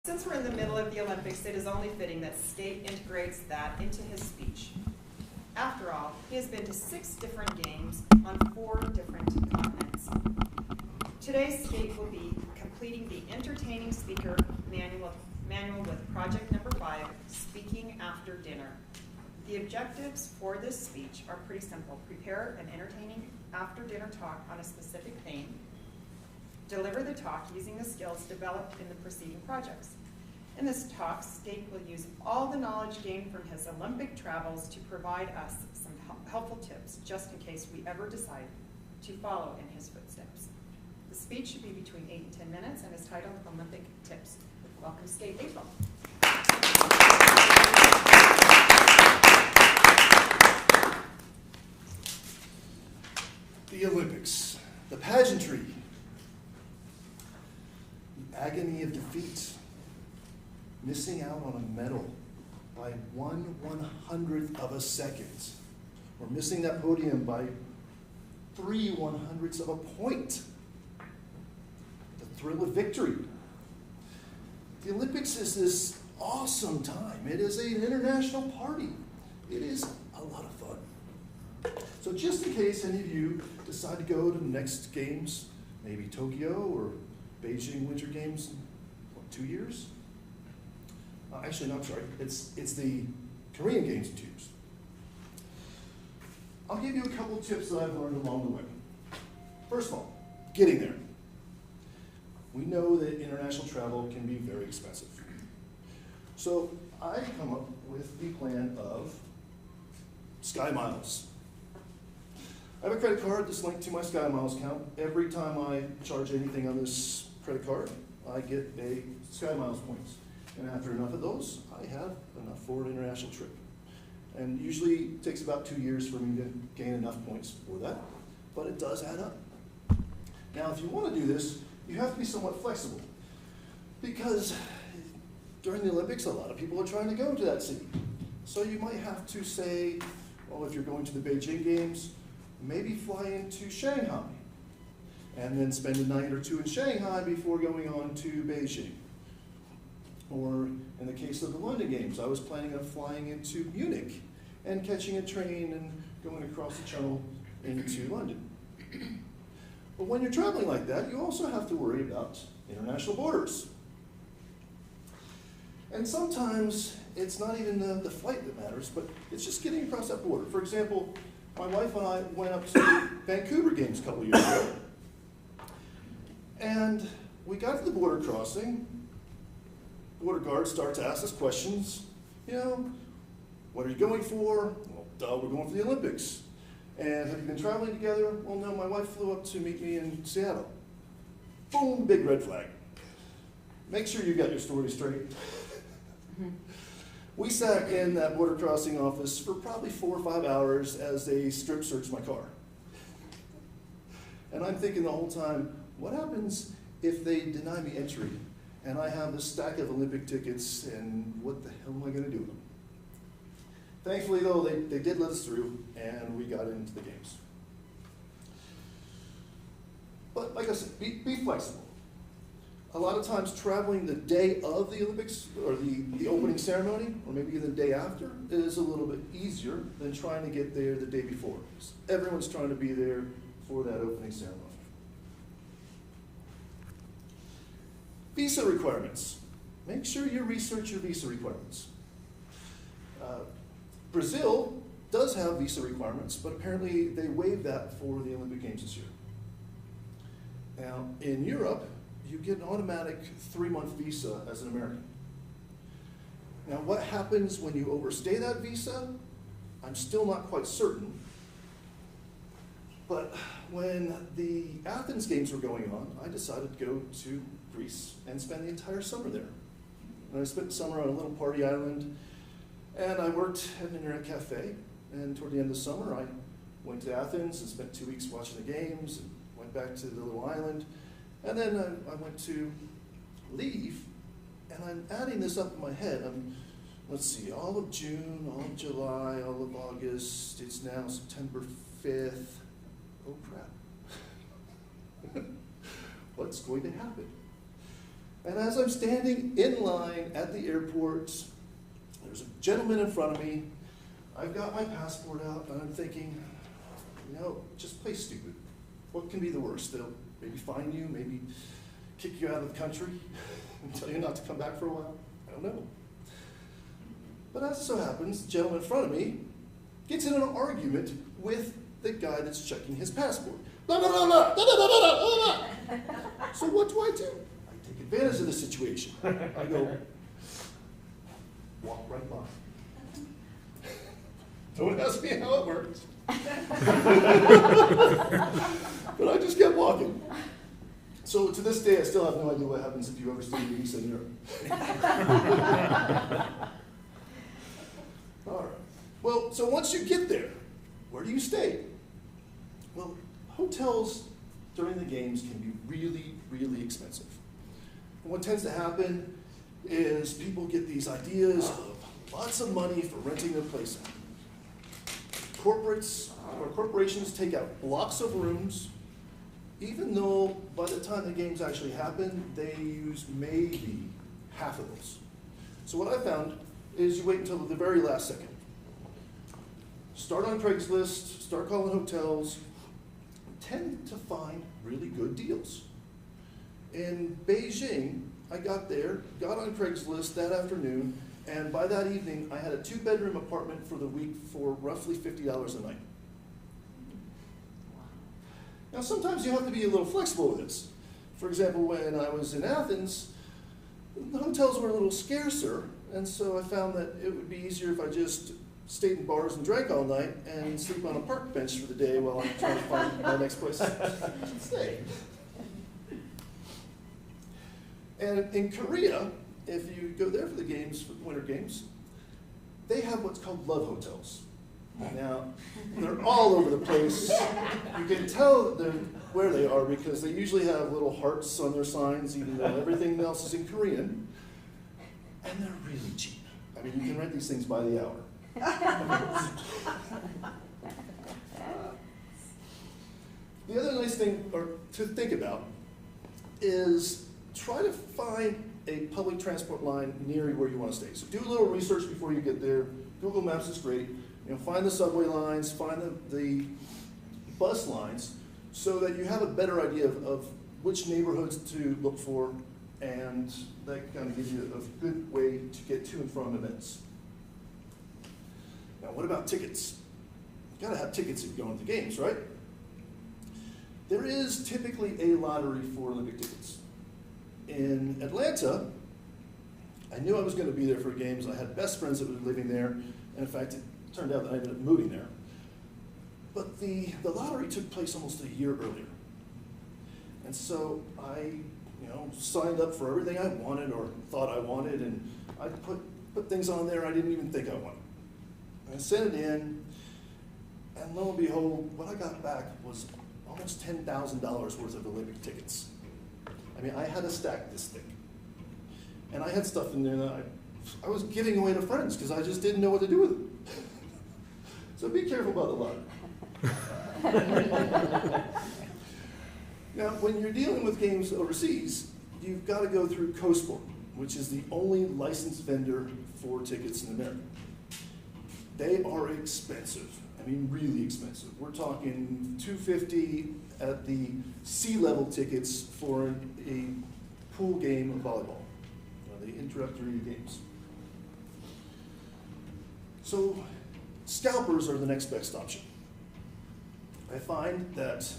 Since we're in the middle of the Olympics, it is only fitting that Skate integrates that into his speech. After all, he has been to 6 different games on 4 different continents. Today, Skate will be completing the entertaining speaker manual with project number 5, Speaking After Dinner. The objectives for this speech are pretty simple. Prepare an entertaining after-dinner talk on a specific theme. Deliver the talk using the skills developed in the preceding projects. In this talk, Skate will use all the knowledge gained from his Olympic travels to provide us some helpful tips, just in case we ever decide to follow in his footsteps. The speech should be between 8 and 10 minutes and is titled Olympic Tips. Welcome, Skate April. The Olympics, the pageantry, the agony of defeat, missing out on a medal by 1/100th of a second, or missing that podium by 3/100ths of a point. The thrill of victory. The Olympics is this awesome time. It is an international party. It is a lot of fun. So just in case any of you decide to go to the next games, maybe Tokyo or Beijing Winter Games in, 2 years? Actually, no, I'm sorry. It's the Korean Games in 2 years. I'll give you a couple tips that I've learned along the way. First of all, getting there. We know that international travel can be very expensive. So I come up with the plan of Sky Miles. I have a credit card that's linked to my Sky Miles account. Every time I charge anything on this credit card, I get a Sky Miles points. And after enough of those, I have enough for an international trip. And usually it takes about 2 years for me to gain enough points for that, but it does add up. Now, if you want to do this, you have to be somewhat flexible, because during the Olympics, a lot of people are trying to go to that city. So you might have to say, well, if you're going to the Beijing Games, maybe fly into Shanghai, and then spend a night or 2 in Shanghai before going on to Beijing. Or in the case of the London Games, I was planning on flying into Munich and catching a train and going across the channel into London. But when you're traveling like that, you also have to worry about international borders. And sometimes it's not even the flight that matters, but it's just getting across that border. For example, my wife and I went up to the Vancouver Games a couple years ago. And we got to the border crossing. Border guard starts to ask us questions. You know, what are you going for? Well, duh, we're going for the Olympics. And have you been traveling together? Well, no, my wife flew up to meet me in Seattle. Boom, big red flag. Make sure you got your story straight. We sat in that border crossing office for probably 4 or 5 hours as they strip searched my car. And I'm thinking the whole time, what happens if they deny me entry and I have this stack of Olympic tickets, and what the hell am I going to do with them? Thankfully, though, they did let us through, and we got into the games. But like I said, be flexible. A lot of times traveling the day of the Olympics, or the opening ceremony, or maybe even the day after, is a little bit easier than trying to get there the day before. Everyone's trying to be there for that opening ceremony. Visa requirements. Make sure you research your visa requirements. Brazil does have visa requirements, but apparently they waived that for the Olympic Games this year. Now, in Europe, you get an automatic 3-month visa as an American. Now, what happens when you overstay that visa? I'm still not quite certain. But when the Athens Games were going on, I decided to go to Greece and spend the entire summer there. And I spent the summer on a little party island, and I worked at an internet cafe. And toward the end of the summer, I went to Athens and spent 2 weeks watching the games, and went back to the little island. And then I went to leave, and I'm adding this up in my head. Let's see, all of June, all of July, all of August, it's now September 5th. Oh crap. What's going to happen? And as I'm standing in line at the airport, there's a gentleman in front of me. I've got my passport out, and I'm thinking, you know, just play stupid. What can be the worst? They'll maybe fine you, maybe kick you out of the country and tell you not to come back for a while. I don't know. But as it so happens, the gentleman in front of me gets in an argument with the guy that's checking his passport. Blah, blah, blah, blah, blah, blah, blah, blah, blah. So what do? I take advantage of the situation. I go, walk right by. Don't ask me how it worked. But I just kept walking. So to this day, I still have no idea what happens if you ever stay in Eastern Europe. All right. Well, so once you get there, where do you stay? Well, hotels during the games can be really, really expensive. And what tends to happen is people get these ideas of lots of money for renting their place out. Corporations take out blocks of rooms, even though by the time the games actually happen, they use maybe half of those. So what I found is you wait until the very last second. Start on Craigslist, start calling hotels, tend to find really good deals. In Beijing, I got there, got on Craigslist that afternoon, and by that evening, I had a 2-bedroom apartment for the week for roughly $50 a night. Now, sometimes you have to be a little flexible with this. For example, when I was in Athens, the hotels were a little scarcer, and so I found that it would be easier if I just stayed in bars and drank all night and sleep on a park bench for the day while I'm trying to find my next place to stay. And in Korea, if you go there for the games, for the winter games, they have what's called love hotels. Now, they're all over the place. You can tell where they are because they usually have little hearts on their signs, even though everything else is in Korean. And they're really cheap. I mean, you can rent these things by the hour. The other nice thing to think about is try to find a public transport line near where you want to stay. So do a little research before you get there. Google Maps is great. You know, find the subway lines, find the bus lines, so that you have a better idea of which neighborhoods to look for, and that kind of gives you a good way to get to and from events. Now, what about tickets? You gotta have tickets if you're going to the games, right? There is typically a lottery for Olympic tickets. In Atlanta, I knew I was going to be there for games. I had best friends that were living there, and in fact, it turned out that I ended up moving there. But the lottery took place almost a year earlier. And so I signed up for everything I wanted or thought I wanted, and I put things on there I didn't even think I wanted. I sent it in, and lo and behold, what I got back was almost $10,000 worth of Olympic tickets. I mean, I had a stack this thick. And I had stuff in there that I was giving away to friends because I just didn't know what to do with them. So be careful about the lottery. Now, when you're dealing with games overseas, you've got to go through CoSport, which is the only licensed vendor for tickets in America. They are expensive. I mean, really expensive. We're talking $250 at the C-level tickets for a pool game of volleyball, the introductory games. So scalpers are the next best option. I find that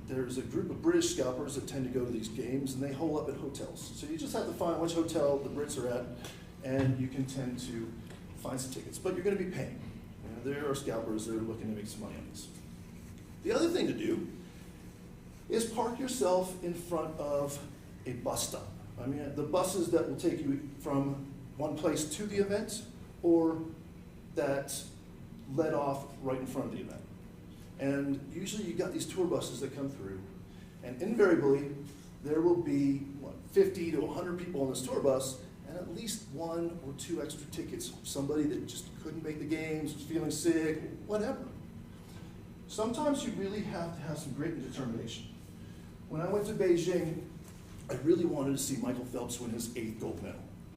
there's a group of British scalpers that tend to go to these games, and they hole up at hotels. So you just have to find which hotel the Brits are at, and you can tend to find some tickets. But you're going to be paying. There are scalpers that are looking to make some money on this. The other thing to do is park yourself in front of a bus stop. I mean, the buses that will take you from one place to the event, or that let off right in front of the event. And usually you got these tour buses that come through, and invariably there will be 50 to 100 people on this tour bus, and at least 1 or 2 extra tickets. Somebody that just couldn't make the games, was feeling sick, whatever. Sometimes you really have to have some great determination. When I went to Beijing, I really wanted to see Michael Phelps win his 8th gold medal.